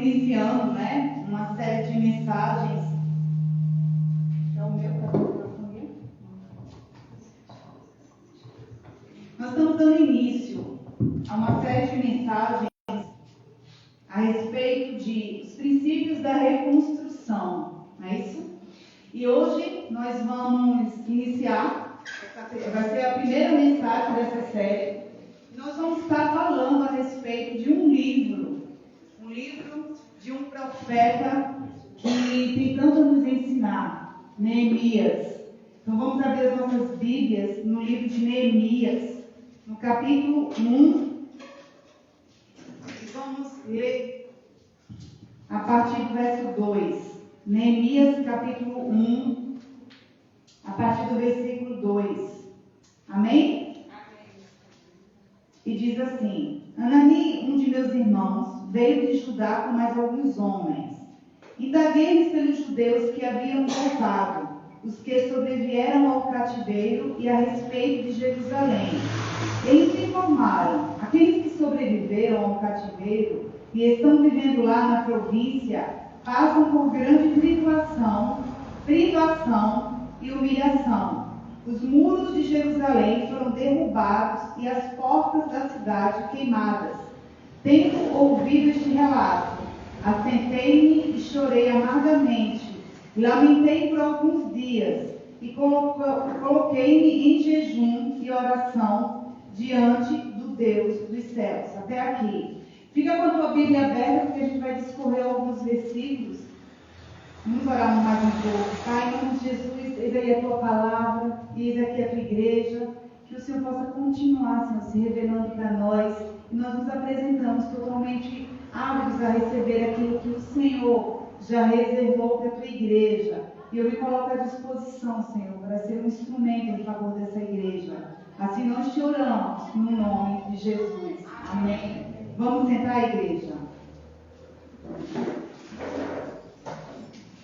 iniciando, né, uma série de mensagens. É o meu microfone? Nós estamos dando início a uma série de mensagens a respeito de os princípios da reconstrução, não é isso? E hoje nós vamos iniciar, vai ser a primeira mensagem dessa série. Nós vamos estar falando a respeito de um livro de um profeta que tem tanto a nos ensinar, Neemias. Então vamos abrir as nossas Bíblias no livro de Neemias, no capítulo 1, e vamos ler a partir do verso 2. Neemias, capítulo 1, a partir do versículo 2. Amém? E diz assim: Anani, um de meus irmãos, veio de Judá com mais alguns homens. Indaguei-lhes pelos judeus que haviam voltado, os que sobrevieram ao cativeiro e a respeito de Jerusalém. Eles me informaram: aqueles que sobreviveram ao cativeiro e estão vivendo lá na província passam por grande privação e humilhação. Os muros de Jerusalém foram derrubados e as portas da cidade queimadas. Tendo ouvido este relato, assentei-me e chorei amargamente. Lamentei por alguns dias e coloquei-me em jejum e oração diante do Deus dos céus. Até aqui. Fica com a tua Bíblia aberta, porque a gente vai discorrer alguns versículos. Vamos orar mais um pouco. Pai, em nome de Jesus, eis aí a tua palavra, eis aqui a tua igreja. Que o Senhor possa continuar, Senhor, se revelando para nós. E nós nos apresentamos totalmente ávidos a receber aquilo que o Senhor já reservou para a tua igreja. E eu me coloco à disposição, Senhor, para ser um instrumento em favor dessa igreja. Assim nós te oramos, no nome de Jesus. Amém. Vamos sentar, igreja.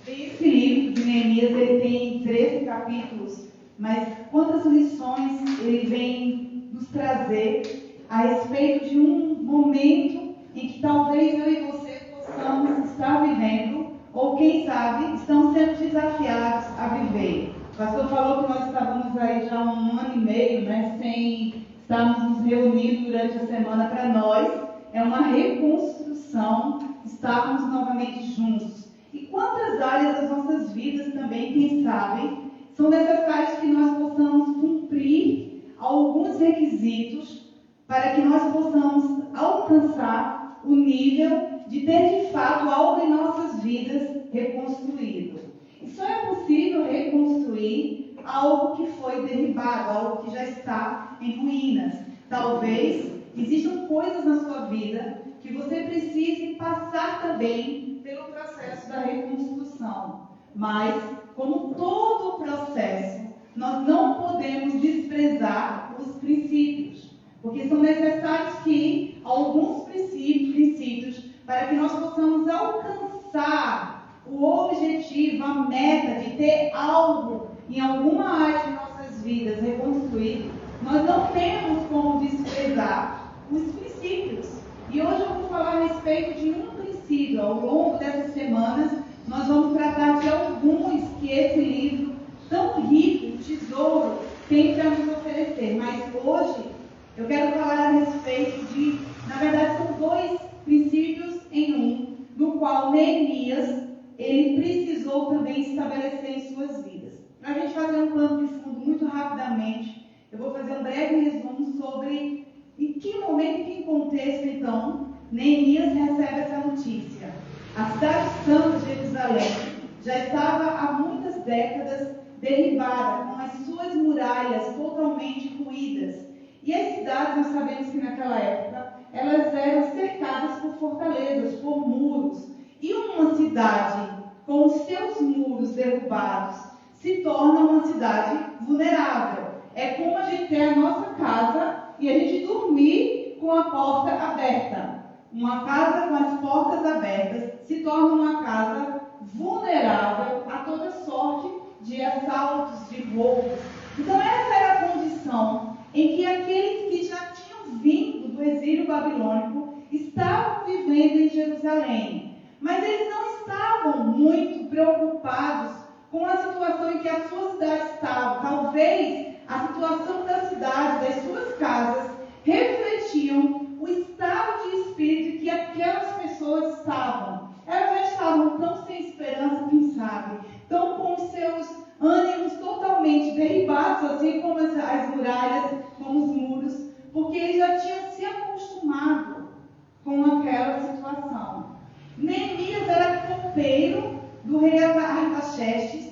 Esse livro de Neemias, ele tem 13 capítulos, mas quantas lições ele vem nos trazer a respeito de um momento em que talvez eu e você possamos estar vivendo, ou quem sabe, estão sendo desafiados a viver. O pastor falou que nós estávamos aí já há 1 ano e meio, né, sem estarmos nos reunindo durante a semana. Para nós é uma reconstrução estarmos novamente juntos. E quantas áreas das nossas vidas também, quem sabe, são necessárias que nós possamos cumprir alguns requisitos para que nós possamos alcançar o nível de ter de fato algo em nossas vidas reconstruído. E só é possível reconstruir algo que foi derribado, algo que já está em ruínas. Talvez existam coisas na sua vida que você precise passar também pelo processo da reconstrução. Mas, como todo o processo, nós não podemos desprezar os princípios, porque são necessários que alguns princípios para que nós possamos alcançar o objetivo, a meta de ter algo em alguma área de nossas vidas reconstruído. Nós não temos como desprezar os princípios. E hoje eu vou falar a respeito de um princípio. Ao longo dessas semanas, nós vamos tratar de alguns que esse livro tão rico, tesouro, tem para nos oferecer. Mas hoje eu quero falar a respeito de, na verdade, são 2 princípios em um, no qual Neemias, ele precisou também estabelecer em suas vidas. Para a gente fazer um plano de fundo muito rapidamente, eu vou fazer um breve resumo sobre em que momento, em que contexto, então, Neemias recebe essa notícia. A cidade santa de Jerusalém já estava há muitas décadas derribada, com as suas muralhas totalmente ruídas. E as cidades, nós sabemos que naquela época, elas eram cercadas por fortalezas, por muros. E uma cidade com os seus muros derrubados se torna uma cidade vulnerável. É como a gente ter a nossa casa e a gente dormir com a porta aberta. Uma casa com as portas abertas se torna uma casa vulnerável a toda sorte de assaltos, de roubos. Então essa era a condição em que aqueles que já tinham vindo do exílio babilônico estavam vivendo em Jerusalém. mas eles não estavam muito preocupados com a situação em que a sua cidade estava. Talvez a situação da cidade, das suas casas, refletiam o estado de espírito que aquelas pessoas estavam. Elas já estavam tão sem esperança, quem sabe, tão com seus ânimos totalmente derribados, assim como as muralhas, como os muros, porque eles já tinham se acostumado com aquela situação. Neemias era copeiro do rei Artaxerxes,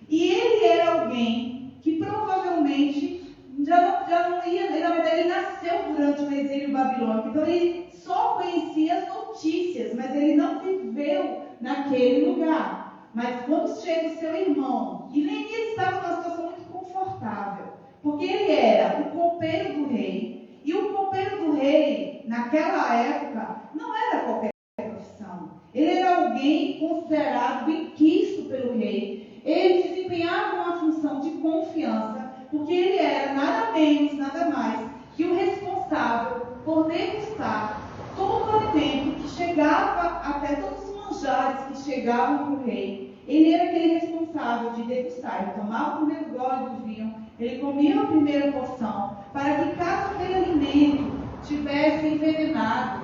e ele era alguém que provavelmente já não ia, na verdade ele nasceu durante o exílio babilônico, então ele só conhecia as notícias, mas ele não viveu naquele lugar. Mas quando chega o seu irmão, e Neemias estava numa situação muito confortável, porque ele era o copeiro do rei, e o copeiro do rei, naquela época, não era qualquer profissão. Ele era alguém considerado benquisto pelo rei. Ele desempenhava uma função de confiança, porque ele era nada menos, nada mais que o responsável por degustar todo o alimento que chegava, até todos os manjares que chegavam para o rei. Ele era aquele responsável de degustar. Ele tomava o primeiro gole do vinho, ele comia a primeira porção, para que caso aquele alimento tivesse envenenado,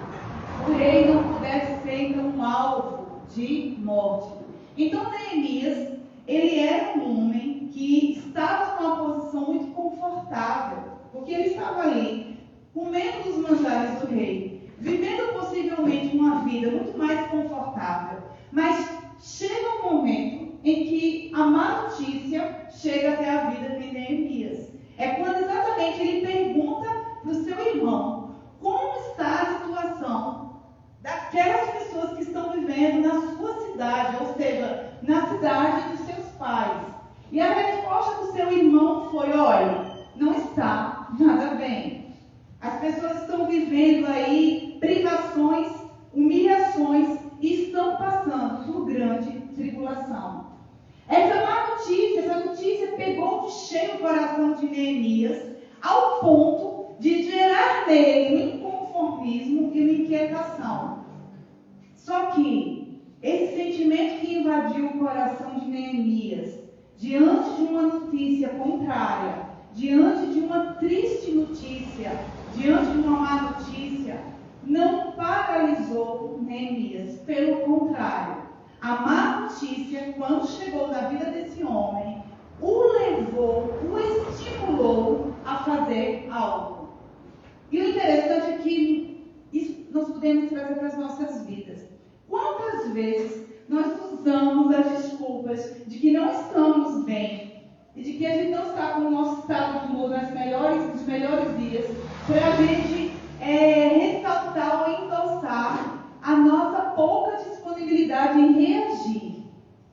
o rei não pudesse ser então um alvo de morte. Então Neemias, ele era um homem que estava numa posição muito confortável, porque ele estava ali, comendo dos manjares do rei, vivendo possivelmente uma vida muito mais confortável. Mas chega um momento em que a má notícia chega até a vida de Neemias. É quando exatamente ele pergunta para o seu irmão como está a situação daquelas pessoas que estão vivendo na sua cidade, ou seja, na cidade dos seus pais. E a resposta do seu irmão foi: olha, não está nada bem. As pessoas estão vivendo aí privações, humilhações e estão passando por grande tribulação. Essa má notícia, essa notícia pegou de cheio o coração de Neemias, ao ponto de gerar nele um inconformismo e uma inquietação. Só que esse sentimento que invadiu o coração de Neemias, diante de uma notícia contrária, diante de uma triste notícia, diante de uma má notícia, não paralisou Neemias. Pelo contrário, a má notícia, quando chegou na vida desse homem, o levou, o estimulou a fazer algo. E o interessante é que isso nós podemos trazer para as nossas vidas. Quantas vezes nós usamos as desculpas de que não estamos bem e de que a gente não está com o nosso estado de humor nos melhores dias, para a gente ressaltar ou endossar a nossa pouca disponibilidade em reagir.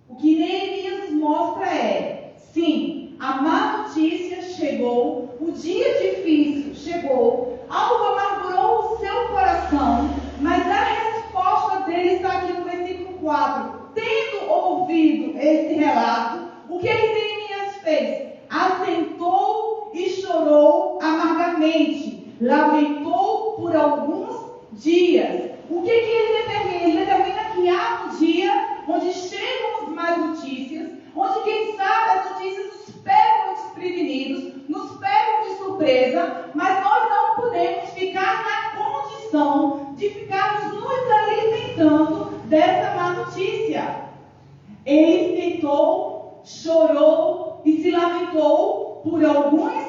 O que Neemias mostra é: sim, a má notícia chegou, o dia difícil chegou, algo amargurou o seu coração, mas a resposta dele está aqui no versículo 4. Tendo ouvido esse relato, o que Neemias fez? Assentou e chorou amargamente, lamentou por alguns dias. O que ele determina? Ele determina que há um dia onde chegam as más notícias, onde quem sabe as notícias nos pegam desprevenidos, nos pegam de surpresa, mas nós não podemos ficar na condição de ficarmos nos alimentando dessa má notícia. Ele sentou, chorou e se lamentou por alguns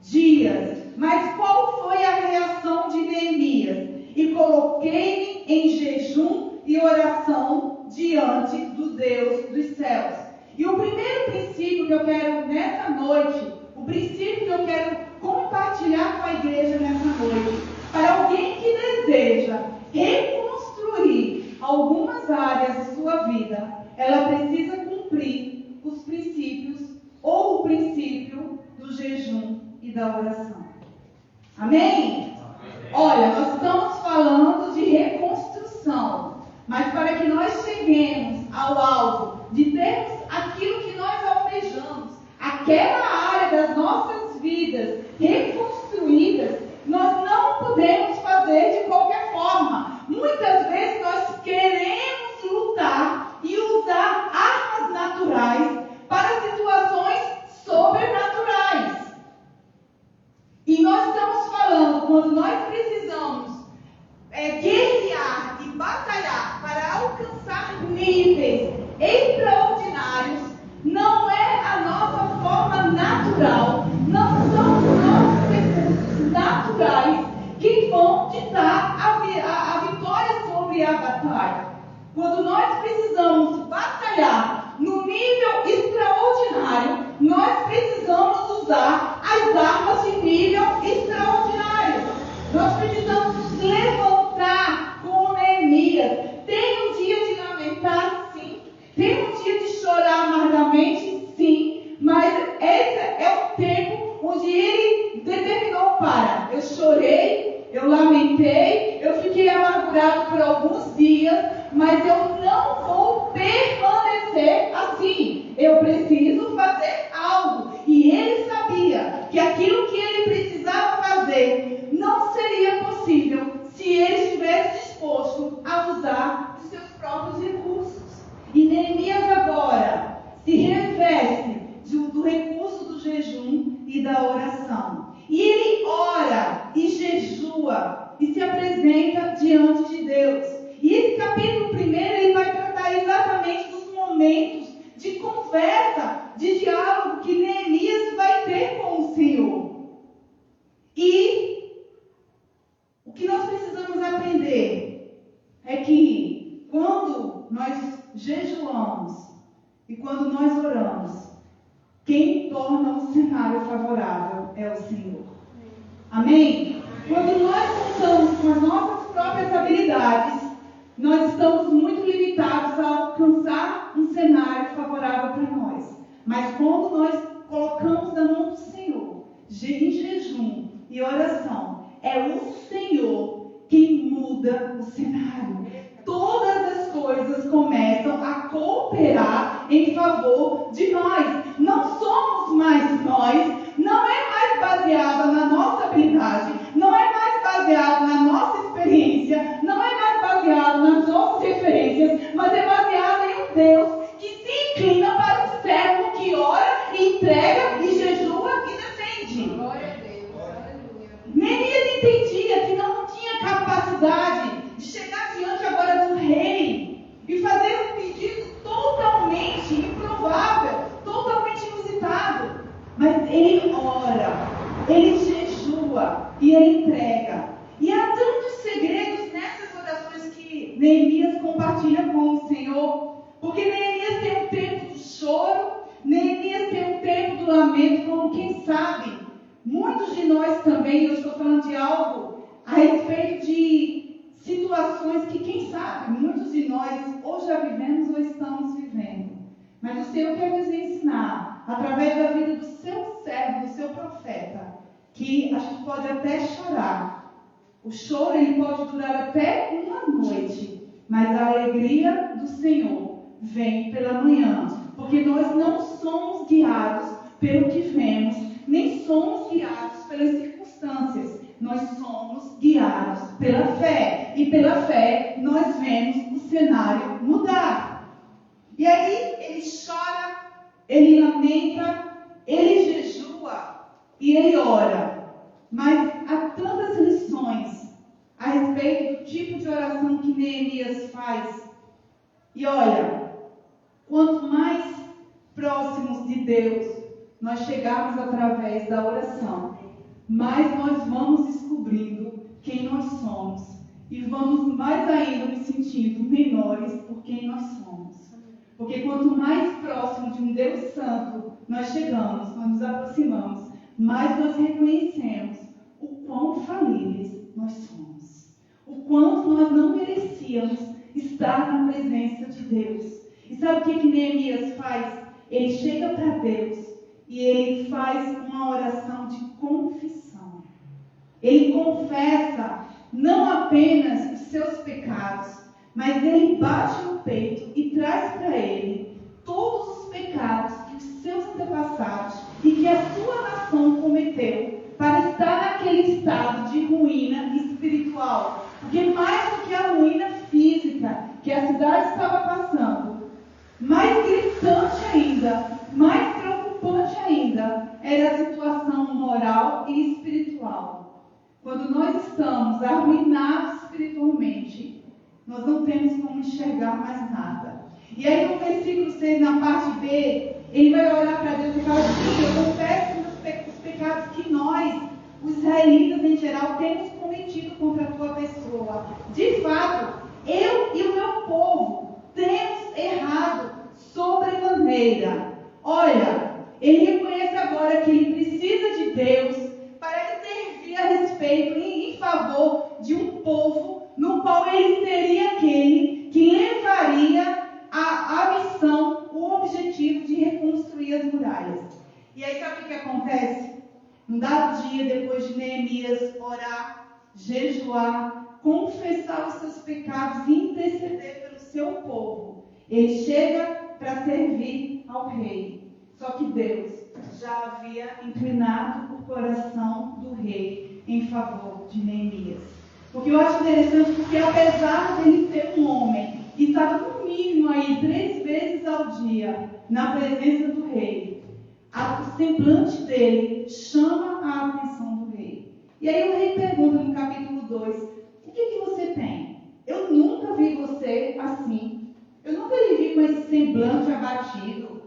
dias. Mas qual foi a reação de Neemias? E coloquei-me em jejum e oração diante do Deus dos céus. E o primeiro princípio que eu quero nessa noite, o princípio que eu quero compartilhar com a igreja nessa noite, para alguém que deseja reconstruir algumas áreas de sua vida, ela precisa cumprir os princípios ou o princípio do jejum e da oração. Amém? Olha, nós estamos falando de reconstrução, mas para que nós cheguemos ao alvo de termos aquilo que nós almejamos, aquela área das nossas vidas reconstruídas, nós não podemos fazer de qualquer forma. Muitas vezes nós queremos quando nós precisamos batalhar no nível extraordinário, nós precisamos usar as armas de nível extraordinário. Nós precisamos nos levantar como Neemias. Tem um dia de lamentar, sim. Tem um dia de chorar amargamente, sim. Mas esse é o tempo onde ele determinou para. Eu chorei, eu lamentei, eu fiquei amargurado por alguns dias, mas eu não vou permanecer assim. Eu preciso fazer algo. E ele sabia que aquilo que ele precisava fazer não seria possível se ele estivesse disposto a usar os seus próprios recursos. E Neemias agora se reveste do recurso do jejum e da oração. E ele ora e jejua e se apresenta diante de Deus. E esse capítulo 1, ele vai tratar exatamente dos momentos de conversa, de diálogo que Neemias vai ter com o Senhor. E o que nós precisamos aprender é que quando nós jejuamos e quando nós oramos, quem torna o cenário favorável é o Senhor. Amém? Quando nós contamos com as nossas próprias habilidades, nós estamos muito limitados a alcançar um cenário favorável para nós. Mas quando nós colocamos na mão do Senhor, em jejum e oração, é o Senhor quem muda o cenário. Todas as coisas começam a cooperar em favor de nós. Não somos mais nós, não é mais baseado na nossa habilidade, não é mais baseado na nossa experiência, não é mais baseado nas nossas referências, mas é baseado em um Deus que se inclina para o servo que ora, e entrega, e jejua e defende. Glória a Deus, aleluia. Neemias entendia que não tinha capacidade de chegar diante agora do rei e fazer um pedido totalmente improvável, totalmente inusitado. Mas ele ora, ele jejua e ele entrega. E há tantos segredos nessas orações que Neemias compartilha com o Senhor. Porque Neemias tem um tempo do choro, Neemias tem um tempo do lamento, como quem sabe. Muitos de nós também, eu estou falando de algo a respeito de situações que, quem sabe, muitos de nós ou já vivemos ou estamos vivendo. Mas o Senhor quer nos ensinar, através da vida do seu servo, do seu profeta, que a gente pode até chorar. O choro ele pode durar até uma noite, mas a alegria do Senhor vem pela manhã. Porque nós não somos guiados pelo que vemos, nem somos guiados pelas circunstâncias. Nós somos guiados pela fé. E pela fé nós vemos o cenário mudar. E aí ele chora, ele lamenta, ele jejua e ele ora. Mas há tantas lições a respeito do tipo de oração que Neemias faz. E olha, quanto mais próximos de Deus nós chegarmos através da oração, mais nós vamos descobrindo quem nós somos. E vamos mais ainda nos sentindo menores por quem nós somos. Porque quanto mais próximo de um Deus Santo nós chegamos, nós nos aproximamos, mais nós reconhecemos o quão falíveis nós somos. O quanto nós não merecíamos estar na presença de Deus. E sabe o que Neemias faz? Ele chega para Deus e ele faz uma oração de confissão. Ele confessa não apenas os seus pecados, mas ele bate no peito e traz para ele todos os pecados que os seus antepassados e que a sua nação cometeu para estar naquele estado de ruína espiritual. Porque mais do que a ruína física que a cidade estava passando, mais gritante ainda, mais preocupante ainda, era a situação moral e espiritual. Quando nós estamos arruinados espiritualmente, nós não temos como enxergar mais nada. E aí no versículo 6, na parte B, ele vai olhar para Deus e falar assim: eu confesso os pecados que nós, os israelitas em geral, temos cometido contra a tua pessoa. De fato, eu e o meu povo dia, depois de Neemias orar, jejuar, confessar os seus pecados e interceder pelo seu povo, ele chega para servir ao rei. Só que Deus já havia inclinado o coração do rei em favor de Neemias. Porque eu acho interessante, porque apesar dele ser um homem que estava no mínimo aí 3 vezes ao dia na presença do rei, o semblante dele chama a atenção do rei. E aí o rei pergunta no capítulo 2, o que você tem? Eu nunca vi você assim. Eu nunca lhe vi com esse semblante abatido.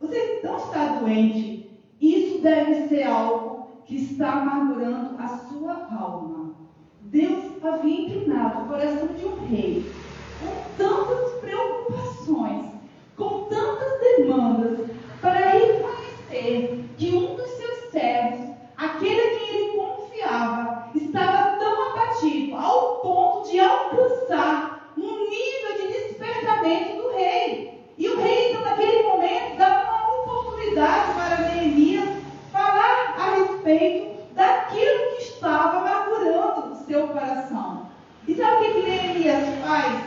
Você não está doente. Isso deve ser algo que está amargurando a sua alma. Deus havia inclinado o coração de um rei com tantas preocupações, com tantas demandas, para reconhecer que um dos seus servos, aquele a quem ele confiava, estava tão abatido ao ponto de alcançar um nível de despertamento do rei. E o rei, então, naquele momento, dá uma oportunidade para Neemias falar a respeito daquilo que estava amargurando o seu coração. E sabe o que Neemias faz?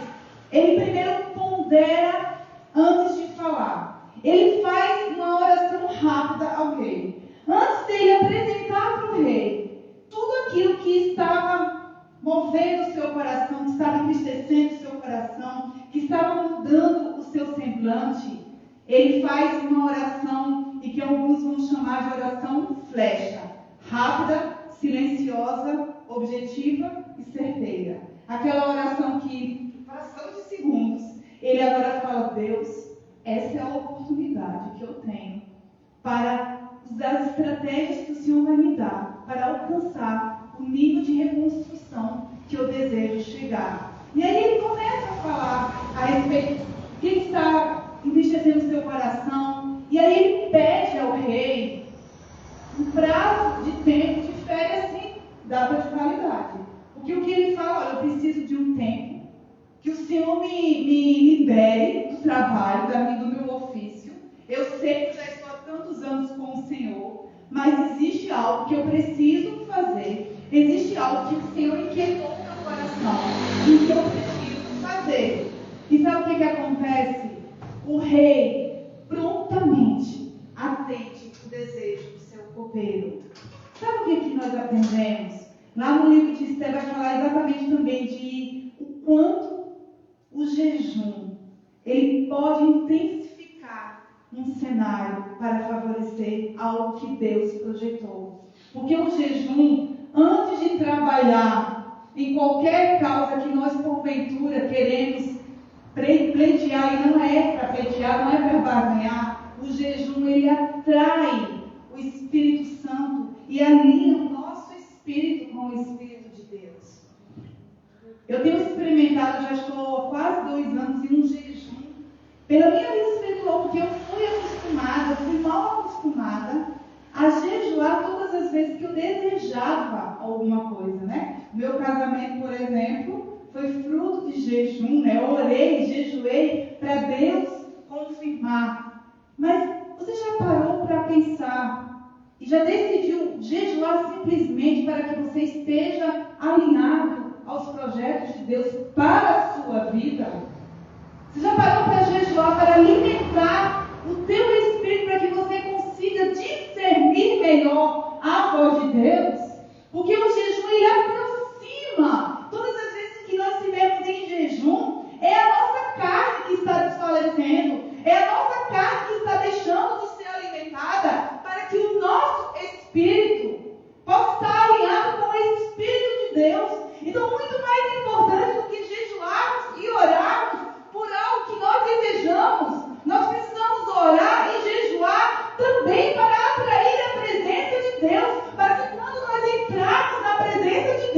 Ele primeiro pondera antes de falar. Ele faz uma oração rápida ao rei. Antes dele apresentar para o rei tudo aquilo que estava movendo o seu coração, que estava entristecendo o seu coração, que estava mudando o seu semblante, ele faz uma oração e que alguns vão chamar de oração flecha. Rápida, silenciosa, objetiva e certeira. Aquela oração que, em fração de segundos, ele agora fala: Deus, essa é a oportunidade que eu tenho para usar as estratégias que o Senhor vai me dar para alcançar o nível de reconstrução que eu desejo chegar. E aí ele começa a falar a respeito do que está entristecendo o seu coração. E aí ele pede ao rei um prazo de tempo de férias sem data de validade. Porque o que ele fala: olha, eu preciso de um tempo que o Senhor me libere do trabalho, do meu ofício. Eu sei que já estou há tantos anos com o Senhor, mas existe algo que eu preciso fazer. Existe algo que o Senhor inquietou no meu coração e que eu preciso fazer. E sabe o que acontece? O rei prontamente atende o desejo do seu copeiro. Sabe o que nós aprendemos? Lá no livro de Esther vai falar exatamente também de o quanto o jejum ele pode intensificar um cenário para favorecer algo que Deus projetou. Porque o jejum, antes de trabalhar em qualquer causa que nós porventura queremos pleitear, e não é para pleitear, não é para barganhar, o jejum ele atrai o Espírito Santo e alinha o nosso espírito com o Espírito de Deus. Eu tenho experimentado, já estou há quase 2 anos em um jejum, pela minha vida espiritual, porque eu fui mal acostumada a jejuar todas as vezes que eu desejava alguma coisa, né? O meu casamento, por exemplo, foi fruto de jejum, né? Eu orei, jejuei para Deus confirmar. Mas você já parou para pensar e já decidiu jejuar simplesmente para que você esteja alinhado aos projetos de Deus para a sua vida? Você já parou para jejuar para alimentar o teu espírito para que você consiga discernir melhor a voz de Deus? Porque o jejum ele aproxima. Todas as vezes que nós estivermos em jejum, é a nossa carne que está desfalecendo, é a nossa carne que está deixando de ser alimentada para que o nosso espírito possa estar alinhado com o Espírito de Deus. Então, muito mais importante do que jejuarmos e orarmos por algo que nós desejamos, nós precisamos orar e jejuar também para atrair a presença de Deus, para que quando nós entrarmos na presença de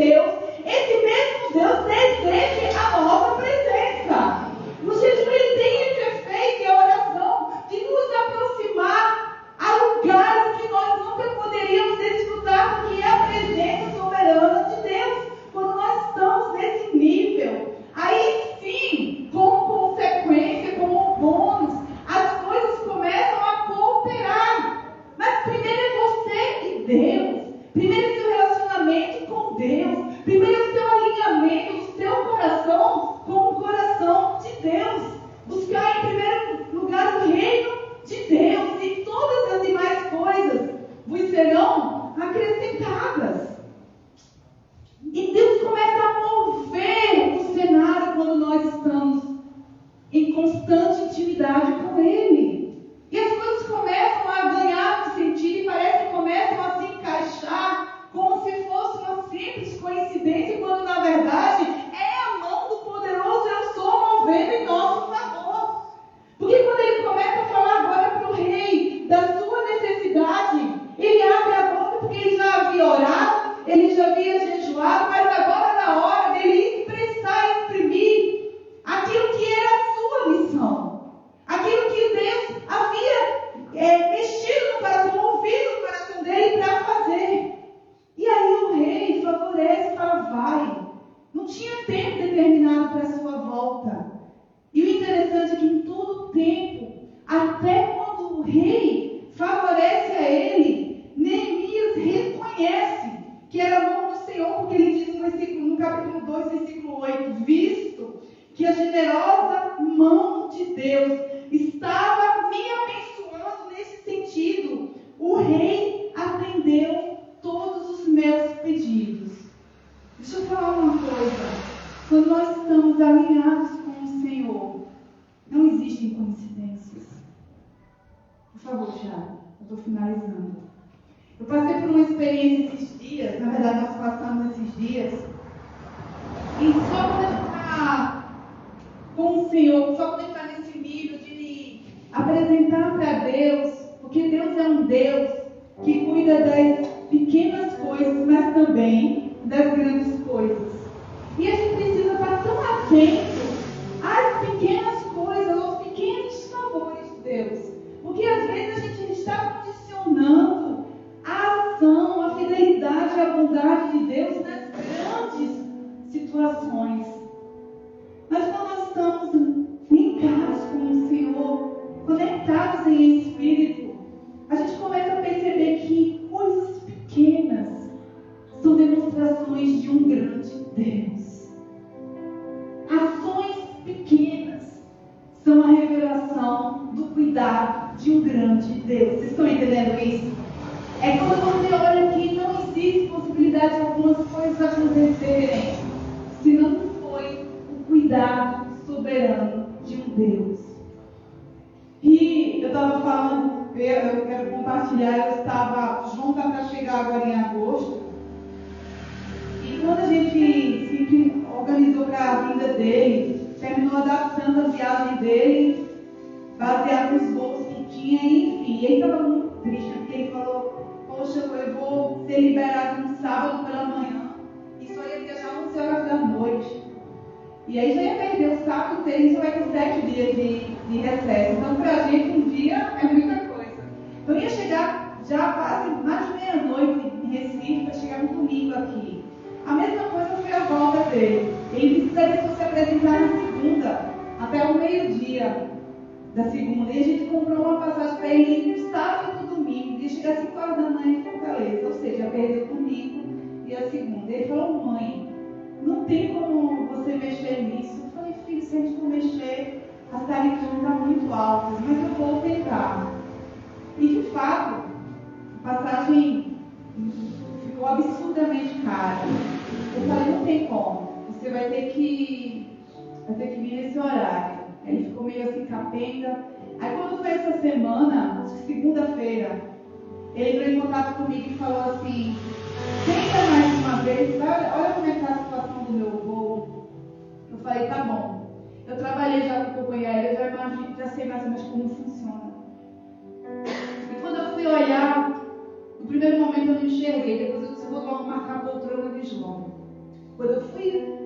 Deus, buscar em primeiro lugar o reino de Deus, e todas as demais coisas vos serão acrescentadas. E Deus começa a mover o cenário quando nós estamos em constante intimidade com Ele. E as coisas começam a ganhar um sentido e parece que começam a se encaixar como se fosse uma simples coincidência, quando na verdade é a mão do poderoso eu sou movendo em nosso favor. Porque quando Ele começa a falar agora para o rei da sua necessidade, Ele abre a boca porque Ele já havia orado, Ele já havia jejuado, mas agora é na hora dele expressar e exprimir aquilo que era a sua missão, aquilo que Deus havia mexido no coração, movido no coração dele para fazer. E aí o rei favorece e fala, vai. Não tinha tempo determinado para a sua volta. E o interessante é que em todo tempo, até quando o rei favorece a ele, Neemias reconhece que era a mão do Senhor, porque ele diz no capítulo 2, versículo 8, visto que a generosa mão de Deus estava me abençoando nesse sentido, o rei atendeu todos os meus pedidos. Deixa eu falar uma coisa. Quando nós estamos alinhados com o Senhor, não existem coincidências. Por favor, Thiago, eu estou finalizando. Eu passei por uma experiência esses dias, na verdade nós passamos esses dias, e só quando a gente está com o Senhor, só quando a gente está nesse nível de apresentar para Deus, porque Deus é um Deus que cuida das pequenas coisas, mas também das grandes coisas. E a gente precisa estar tão atento às pequenas coisas, aos pequenos favores de Deus. Porque às vezes a gente está condicionando a ação, a fidelidade e a bondade de Deus nas grandes situações. Mas quando nós estamos ligados com o Senhor, conectados em espírito, a gente começa a perceber que coisas pequenas são demonstrações de um grande Deus. Ações pequenas são a revelação do cuidado de um grande Deus. Vocês estão entendendo isso? É quando você olha que não existe possibilidade de algumas coisas acontecerem, se não foi o cuidado soberano de um Deus. E eu estava falando, eu quero compartilhar, João está para chegar agora em agosto, e quando a gente se organizou para a vinda dele, terminou adaptando a viagem dele, baseado nos voos que tinha, enfim, e ele estava muito triste, porque ele falou, poxa, eu vou ser liberado no sábado pela manhã, e só ia viajar 11 horas da noite. E aí já ia perder o sábado inteiro, isso vai ter 7 dias de recesso. Então, para a gente, um dia é muita coisa. Então, ia chegar já quase mais de meia-noite em Recife, para chegar no domingo aqui. A mesma coisa foi a volta dele. Ele precisaria se apresentar na segunda, até o meio-dia da segunda. E a gente comprou uma passagem para ele ir no sábado e no domingo. Ia chegar às 5 horas da manhã em Fortaleza. Ou seja, perdeu o domingo e a segunda. Ele falou, mãe, não tem como você mexer nisso. Eu falei, filho, se a gente for mexer, as tarifas vão estar muito altas, mas eu vou tentar. E de fato, a passagem ficou absurdamente cara. Eu falei, não tem como, você vai ter que vir nesse horário. Ele ficou meio assim capenga. Aí quando foi essa semana, segunda-feira, ele entrou em contato comigo e falou assim, tenta mais uma vez, olha como é que está a situação do meu voo. Eu falei, tá bom. Eu trabalhei já com companhia aérea, já sei mais ou menos como funciona. E quando eu fui olhar, no primeiro momento eu não enxerguei, depois eu disse, vou logo marcar a poltrona de João. Quando eu fui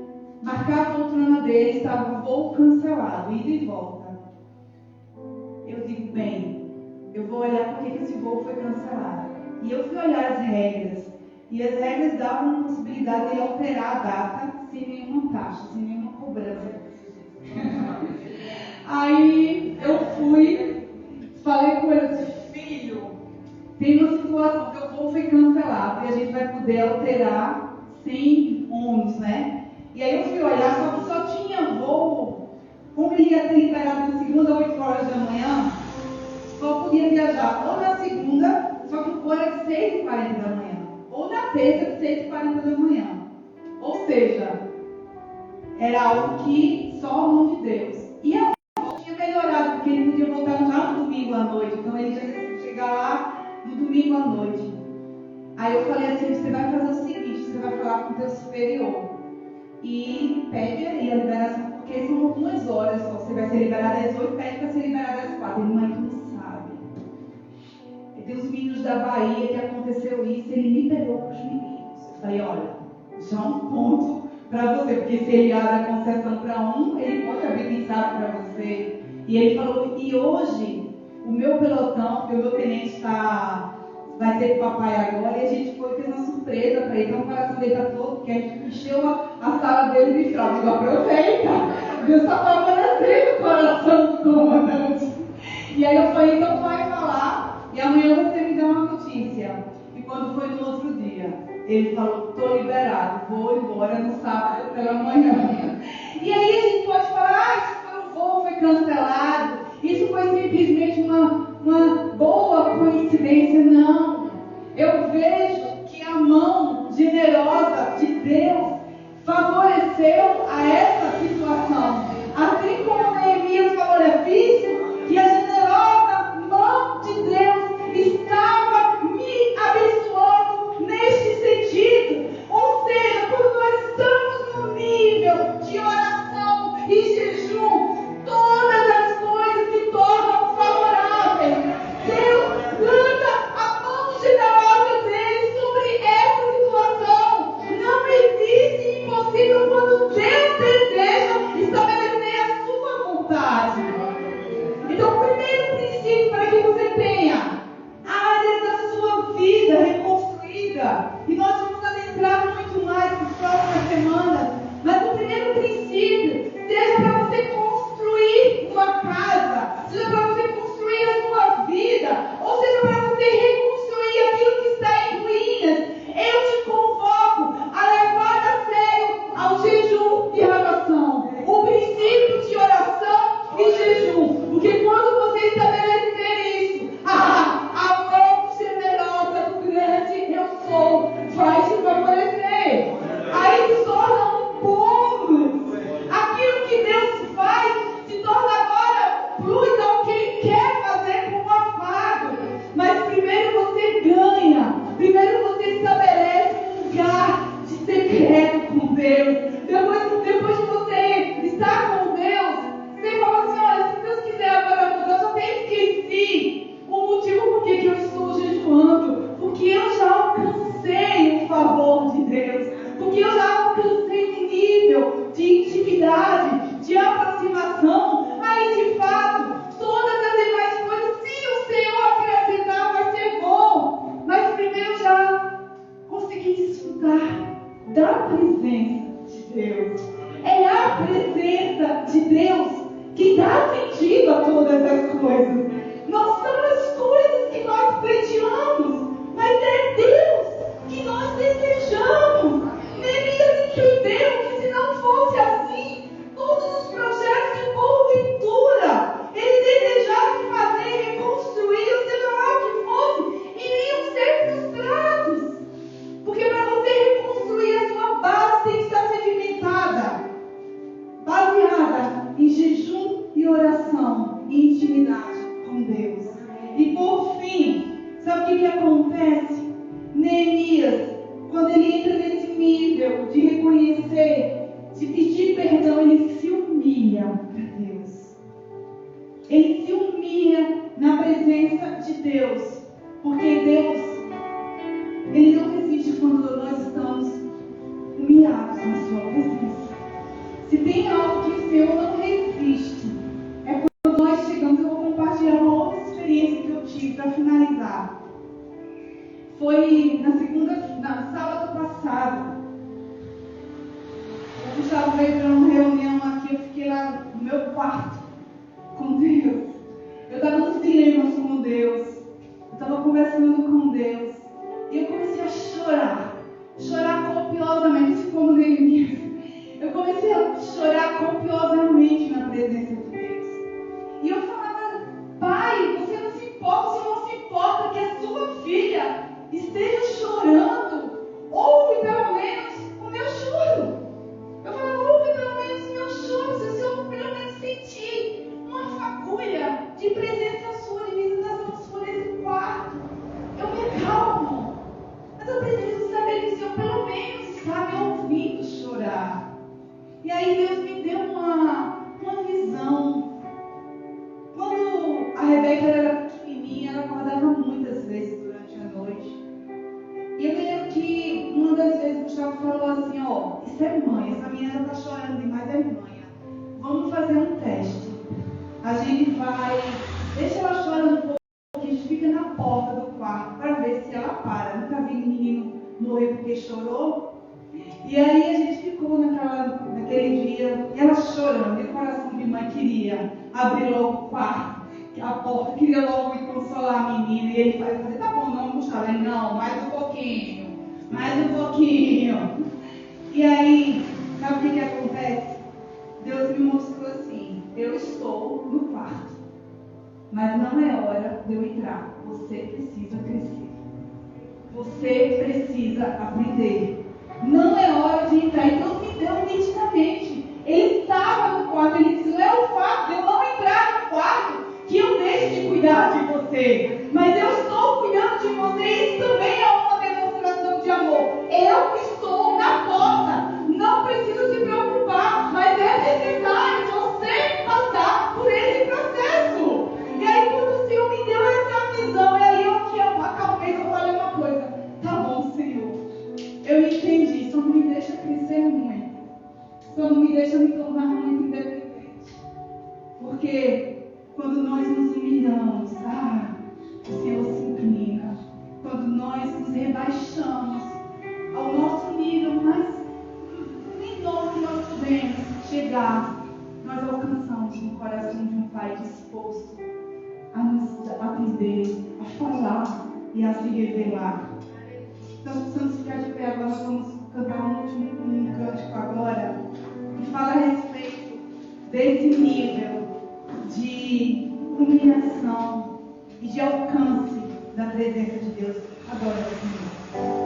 marcar a poltrona dele, estava o voo cancelado, ida e volta. Eu digo, bem, eu vou olhar por que esse voo foi cancelado. E eu fui olhar as regras. E as regras davam a possibilidade de alterar a data sem nenhuma taxa, sem nenhuma cobrança. Aí eu fui, falei com ele, disse, filho, tem uma situação que o voo foi cancelado e a gente vai poder alterar sem ônibus, né? E aí eu fui olhar, só que só tinha voo com ia ter liberado na segunda, 8 horas da manhã, só podia viajar ou na segunda, só que o voo era de 6h40 da manhã, ou na terça, de 6h40 da manhã. Ou seja, era algo que só a mão de Deus. E a volta tinha melhorado, porque ele podia voltar já no domingo à noite. Então ele já ia chegar lá no domingo à noite. Aí eu falei assim, você vai fazer o seguinte, você vai falar com o teu superior. E pede aí a liberação, porque são algumas horas só. Você vai ser liberado às 8, pede para ser liberado às 4. Ele, mãe, tu não sabe. E tem os meninos da Bahia que aconteceu isso, ele liberou para os meninos. Eu falei, olha, já um ponto para você, porque se ele abre a concessão para um, ele pode abrir, quem sabe, para você. E ele falou, e hoje, o meu pelotão, porque o meu tenente vai ter com o papai agora, e a gente fez uma surpresa para ele, então o coração dele está todo, porque a gente encheu a sala dele de fralda. Digo, aproveita, Deus está favorecendo o coração do comandante. E aí eu falei, então vai falar, e amanhã você me dá uma notícia. E quando foi no outro dia, ele falou, estou liberado, vou embora no sábado pela manhã. E aí a gente pode falar, o voo foi cancelado, isso foi simplesmente uma boa coincidência. Não, eu vejo que a mão generosa de Deus favoreceu a essa situação. Assim como Neemias falou, é difícil, que a generosa mão de Deus estava me abençoando neste sentido. Ou seja, quando nós estamos no nível de oração e jejum, todas as coisas se tornam favoráveis. Deus lança a mão generosa dele sobre essa situação. Não existe impossível quando Deus deseja estabelecer a sua vontade. Então, o primeiro princípio para que você tenha áreas da sua vida reconstruída, e nós vamos adentrar muito mais nas próximas semanas, mas o primeiro princípio, seja para você construir uma casa, seja para você construir a sua vida, ou seja para você reconstruir aquilo que está em ruínas, eu te convoco a levar a sério ao jejum e oração, o princípio de oração e jejum, porque quando você estabelecer isso, a mão generosa do grande eu sou vai te favorecer. Aí se torna um bônus. Aquilo que Deus faz se torna agora plus ao que Ele quer fazer com o afago. Mas primeiro você ganha, primeiro você estabelece um lugar de secreto com Deus. Depois que você está com Deus, você fala assim, olha, se Deus quiser agora mudar, eu só até esqueci o motivo por que eu estou jejuando, porque eu já alcancei o favor de Deus, porque eu já alcancei um nível de intimidade, de aproximação. Aí de fato, todas as demais coisas, se o Senhor acrescentar, vai ser bom. Mas primeiro eu já consegui desfrutar da presença de Deus. É a presença de Deus que dá sentido a todas as coisas. Não são as coisas que nós pleiteamos, mas é Deus que nós desejamos. Neemias entendeu que se não fosse assim, todos os projetos que porventura ele desejasse fazer, reconstruir, ou seja lá o que fosse, iriam ser frustrados. Porque para você reconstruir a sua base tem que estar sedimentada, baseada em jejum e oração e intimidade com Deus. E por fim, sabe o que acontece? Neemias, quando ele entra nesse nível de reconhecer, de pedir perdão, ele se humilha para Deus. Ele se humilha na presença de Deus. Porque Deus, Ele não resiste quando nós estamos humilhados na sua presença. Se tem algo que o Senhor não resiste, é quando nós chegamos. Eu vou compartilhar uma outra experiência que eu tive para finalizar. Foi na sábado passado. O Gustavo veio para uma reunião aqui, eu fiquei lá no meu quarto com Deus. Eu estava nos dilemas com Deus. Eu estava conversando com Deus. isso é mãe. Essa menina está chorando demais, é mãe. Vamos fazer um teste. A gente vai, deixa ela chorando um pouco, a gente fica na porta do quarto para ver se ela para. Nunca vi menino morrer porque chorou. E aí a gente ficou naquele dia, ela chorando, e o coração de mãe queria abrir logo o quarto, a porta, queria logo ir consolar a menina. E ele falou, tá bom, não, Gustavo. Ele, não, mais um pouquinho. E aí, sabe o que acontece? Deus me mostrou assim, eu estou no quarto, mas não é hora de eu entrar. Você precisa crescer. Você precisa aprender. Não é hora de entrar. E Deus me deu nitidamente. Ele estava no quarto, ele disse, não é o fato de eu não entrar no quarto que eu deixe de cuidar de você. Mas eu estou cuidando de você. Isso também é uma demonstração de amor. Eu estou na porta. Não preciso se preocupar, mas é necessário você passar por esse processo. E aí quando o Senhor me deu essa visão, e aí eu acalmei, eu falei uma coisa, tá bom, Senhor, eu entendi, só não me deixa crescer muito, só não me deixa me tornar muito independente, porque quando nós nos humilhamos, o Senhor se inclina. Quando nós nos rebaixamos ao nosso nível mais menor que nós podemos chegar, nós alcançamos o coração de um Pai disposto a nos atender, a falar e a se revelar. Então precisamos ficar de pé agora. Nós vamos cantar um cântico agora que fala a respeito desse nível de humilhação e de alcance da presença de Deus. Agora, Senhor.